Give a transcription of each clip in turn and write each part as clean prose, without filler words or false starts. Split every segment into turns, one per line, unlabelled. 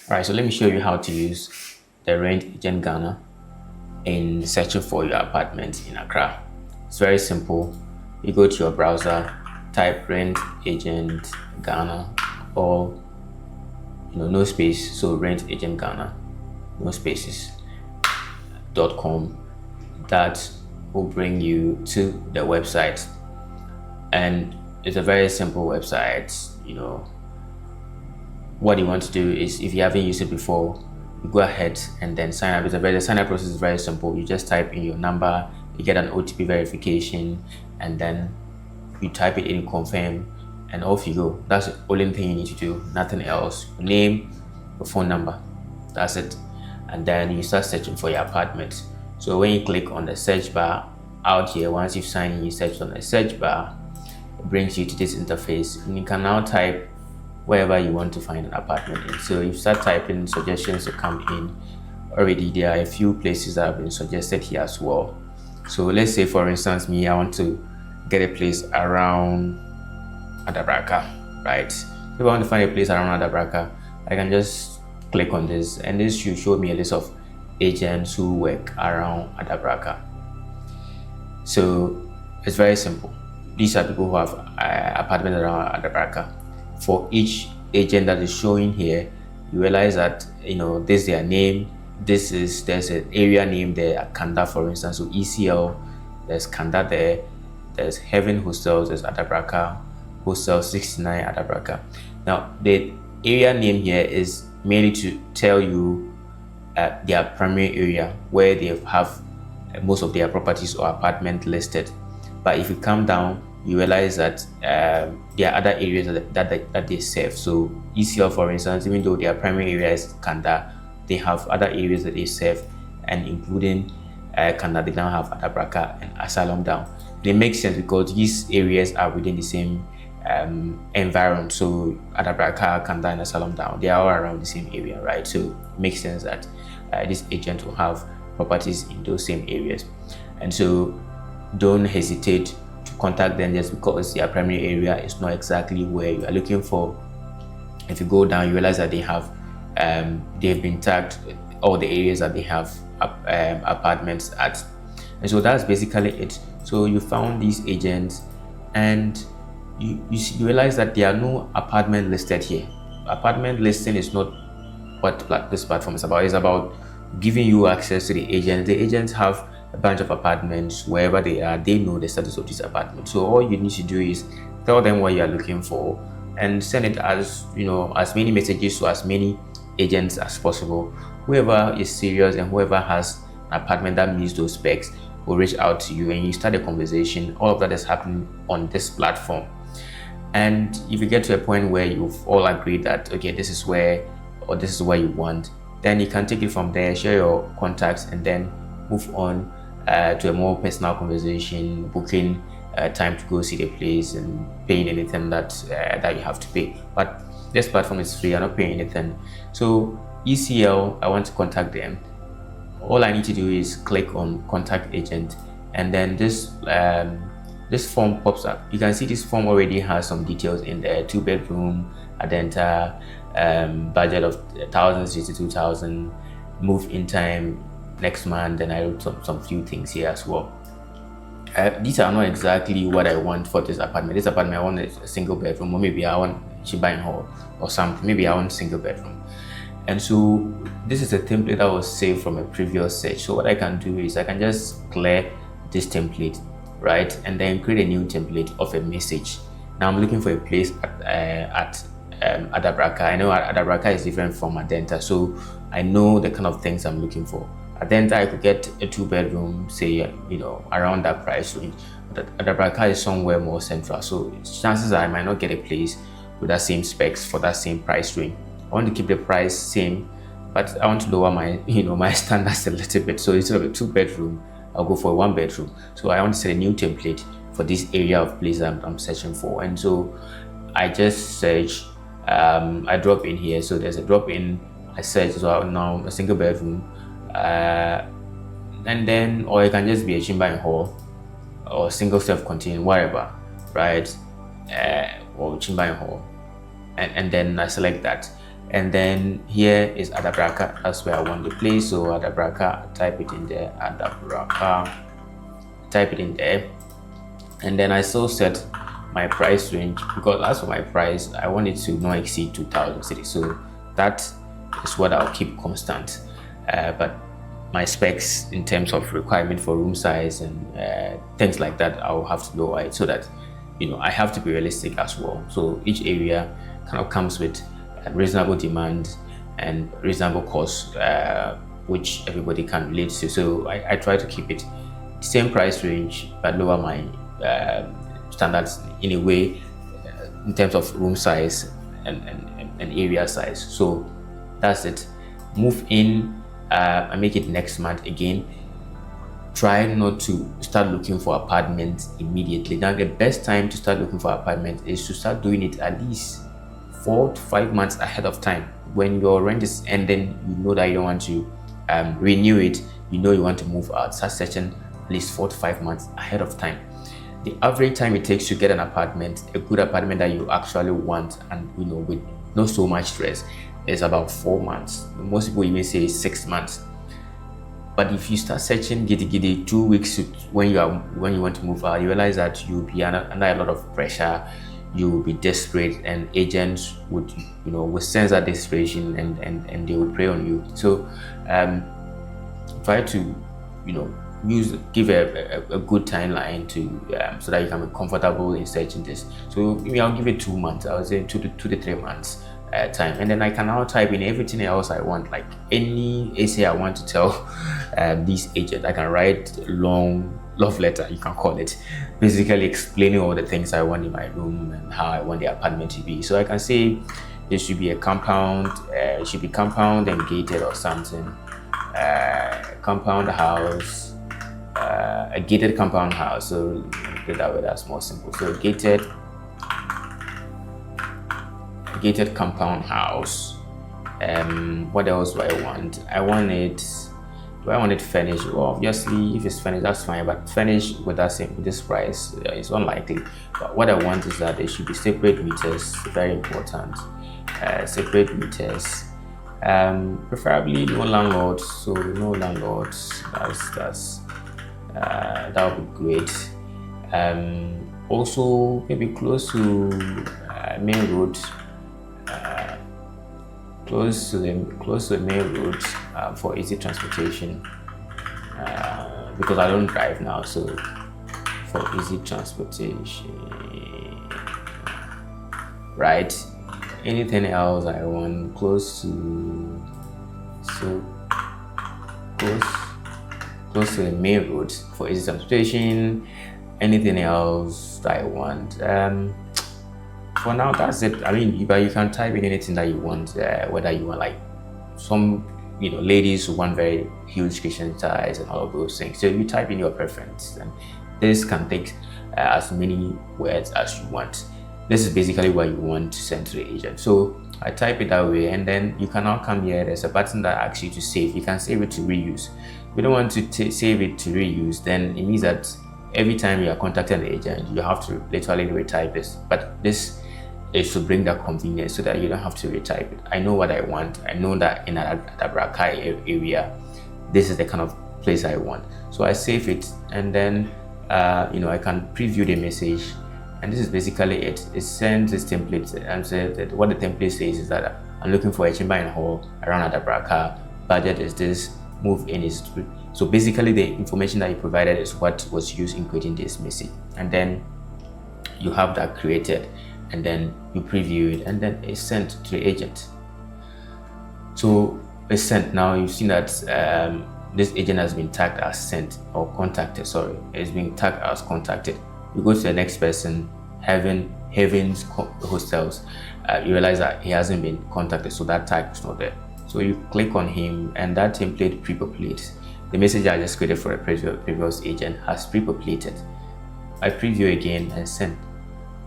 All right, so let me show you how to use the Rent Agent Ghana in searching for your apartment in Accra. It's very simple. You go to your browser, type Rent Agent Ghana, or no space, so Rent Agent Ghana, no spaces .com. That will bring you to the website, and it's a very simple website. What you want to do is, if you haven't used it before, you go ahead and then sign up. The sign up process is very simple. You just type in your number, you get an OTP verification, and then you type it in, confirm, and off you go. That's the only thing you need to do, nothing else. Your name, your phone number, that's it. And then you start searching for your apartment. So when you click on the search bar out here, once you've signed in, you search on the search bar, it brings you to this interface, and you can now type wherever you want to find an apartment in. So you start typing, suggestions to come in. Already there are a few places that have been suggested here as well. So let's say, for instance, me, I want to get a place around Adabraka, right? If I want to find a place around Adabraka, I can just click on this, and this should show me a list of agents who work around Adabraka. So it's very simple. These are people who have apartments around Adabraka. For each agent that is showing here, you realize that this is their name. There's an area name there, Kanda, for instance. So ECL, there's Kanda there. There's Heaven Hostels, there's Adabraka Hostel 69 Adabraka. Now the area name here is mainly to tell you their primary area where they have most of their properties or apartment listed. But if you come down, you realize that there are other areas that they serve. So ECL, for instance, even though their primary area is Kanda, they have other areas that they serve, and including Kanda, they now have Adabraka and Asylum down. They make sense because these areas are within the same environment. So Adabraka, Kanda, and Asylum down, they are all around the same area, right? So it makes sense that this agent will have properties in those same areas. And so don't hesitate to contact them just because their primary area is not exactly where you are looking for. If you go down, you realize that they have they've been tagged all the areas that they have apartments at. And so that's basically it. So you found these agents, and you realize that there are no apartment listed here. Apartment listing is not what this platform is about. It's about giving you access to the agents. The agents have a bunch of apartments wherever they are. They know the status of this apartment. So all you need to do is tell them what you are looking for and send it as as many messages to as many agents as possible. Whoever is serious and whoever has an apartment that meets those specs will reach out to you, and you start a conversation. All of that is happening on this platform. And if you get to a point where you've all agreed that okay, this is where you want, then you can take it from there, share your contacts, and then move on to a more personal conversation, booking time to go see the place and paying anything that you have to pay. But this platform is free. I'm not paying anything. So ECL, I want to contact them. All I need to do is click on contact agent, and then this form pops up. You can see this form already has some details in there: 2-bedroom, Adenta, budget of 1,062,000, move-in time next month. And I wrote some few things here as well. These are not exactly what I want for this apartment. This apartment, I want a single bedroom, or maybe I want Chiba Hall or something. Maybe I want single bedroom. And so this is a template that was saved from a previous search. So what I can do is I can just clear this template, right, and then create a new template of a message. Now I'm looking for a place at Adabraka. I know Adabraka is different from Adenta, so I know the kind of things I'm looking for. Adenta, I could get a 2-bedroom, say around that price range. But Adabraka is somewhere more central, so chances are I might not get a place with that same specs for that same price range. I want to keep the price same, but I want to lower my my standards a little bit. So instead of a 2-bedroom, I'll go for a 1-bedroom. So I want to set a new template for this area of place I'm searching for. And so I just search, I drop in here. So there's a drop in, I search, so now a single bedroom, and then, or it can just be a Chimba Hall or single self-contained, whatever, right? Or Chimba Hall, and then I select that. And then here is Adabraka. That's where I want the place. So Adabraka, type it in there. Adabraka, type it in there. And then I still set my price range, because as for my price, I want it to not exceed 2,000 cedis. So that is what I'll keep constant. But my specs in terms of requirement for room size and things like that, I'll have to lower it, so that I have to be realistic as well. So each area kind of comes with reasonable demand and reasonable cost, which everybody can relate to. So I try to keep it same price range but lower my standards in a way, in terms of room size and area size. So that's it. Move in and make it next month again. Try not to start looking for apartments immediately. Now the best time to start looking for apartments is to start doing it at least 4 to 5 months ahead of time. When your rent is ending, you know that you don't want to renew it, you want to move out. Start searching at least 4 to 5 months ahead of time. The average time it takes to get an apartment, a good apartment that you actually want, and with not so much stress, is about 4 months. Most people even say 6 months. But if you start searching giddy 2 weeks when you want to move out, you realize that you'll be under a lot of pressure. You will be desperate, and agents would sense that desperation, and they will prey on you. So try to give a good timeline to so that you can be comfortable in searching this. So I'll give it 2 months. I would say 2 to 3 months time, and then I can now type in everything else I want, like any essay I want to tell these agents. I can write long love letter, you can call it, basically explaining all the things I want in my room and how I want the apartment to be. So I can say there should be a compound, it should be compound and gated or something, compound house, a gated compound house. So that way, that's more simple. So gated compound house. What else do I want? Do I want it furnished? Well, obviously, if it's furnished, that's fine. But furnished with this price is unlikely. But what I want is that there should be separate meters. Very important. Separate meters. Preferably no landlords. So no landlords. That would be great. Also, maybe close to main road. Close to the main road for easy transportation, because I don't drive now. So for easy transportation, right? Anything else I want close to the main road for easy transportation. Anything else that I want? For now, that's it. I mean, but you can type in anything that you want, whether you want like some, ladies who want very huge kitchen size and all of those things. So you type in your preference, and this can take as many words as you want. This is basically what you want to send to the agent. So I type it that way, and then you can now come here. There's a button that asks you to save. You can save it to reuse. If you don't want to save it to reuse, then it means that every time you are contacting the agent, you have to literally retype this. But this is to bring that convenience so that you don't have to retype it. I know what I want. I know that in Adabraka area, this is the kind of place I want. So I save it, and then I can preview the message, and this is basically it. It sends this template, and says that what the template says is that I'm looking for a chamber and hall around Adabraka. Budget is this. Move in is 3. So basically, the information that you provided is what was used in creating this message, and then you have that created, and then you preview it, and then it's sent to the agent. So it's sent. Now you've seen that this agent has been tagged as sent, or contacted. Sorry, it's been tagged as contacted. You go to the next person, Heaven's Hostels. You realize that he hasn't been contacted, so that tag is not there. So you click on him, and that template pre-populates. The message I just created for a previous agent has pre-populated. I preview again and send.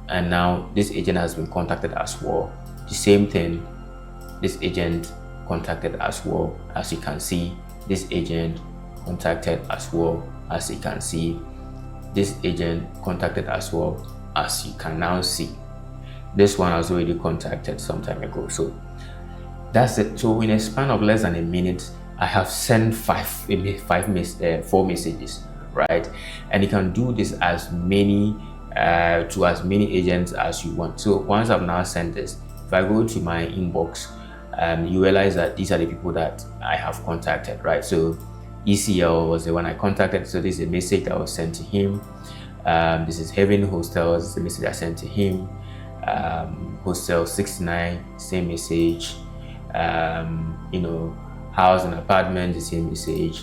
And now this agent has been contacted as well. The same thing, this agent contacted as well. As you can see, this agent contacted as well. As you can see, this agent contacted as well. As you can now see, this one was already contacted some time ago. So That's it. So in a span of less than a minute, I have sent four messages, right? And you can do this as many to as many agents as you want. So once I've now sent this, if I go to my inbox, you realize that these are the people that I have contacted, right? So ECL was the one I contacted. So this is a message that was sent to him. This is Heaven Hostels, this is the message I sent to him. Hostel 69, same message. House and apartment, the same message.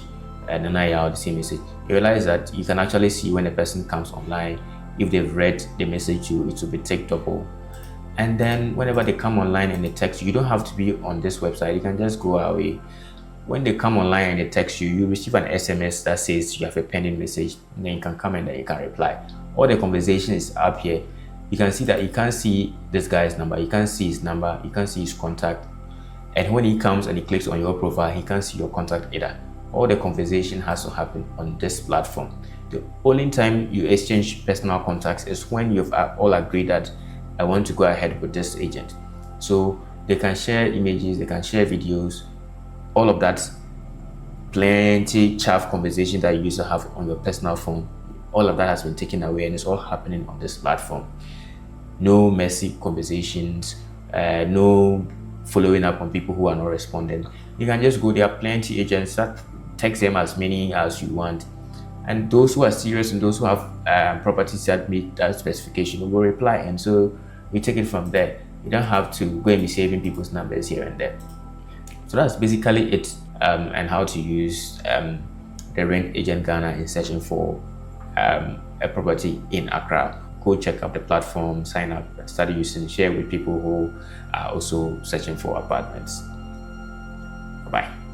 And then the same message. You realize that you can actually see when a person comes online, if they've read the message, it will be ticked double. And then whenever they come online and they text you, don't have to be on this website. You can just go away. When they come online and they text you, you receive an SMS that says you have a pending message, and then you can come and then you can reply. All the conversation is up here. You can see that you can't see this guy's number, you can't see his number, you can't see his contact. And when he comes and he clicks on your profile, he can't see your contact either. All the conversation has to happen on this platform. The only time you exchange personal contacts is when you've all agreed that I want to go ahead with this agent. So they can share images, they can share videos, all of that, plenty chaff conversation that you used to have on your personal phone. All of that has been taken away and it's all happening on this platform. No messy conversations, no following up on people who are not responding. You can just go there, plenty agents that text them as many as you want. And those who are serious and those who have properties that meet that specification will reply. And so we take it from there. You don't have to go and be saving people's numbers here and there. So that's basically it, and how to use the RentAgentGhana in searching for a property in Accra. Go check out the platform, sign up, start using, share with people who are also searching for apartments. Bye-bye.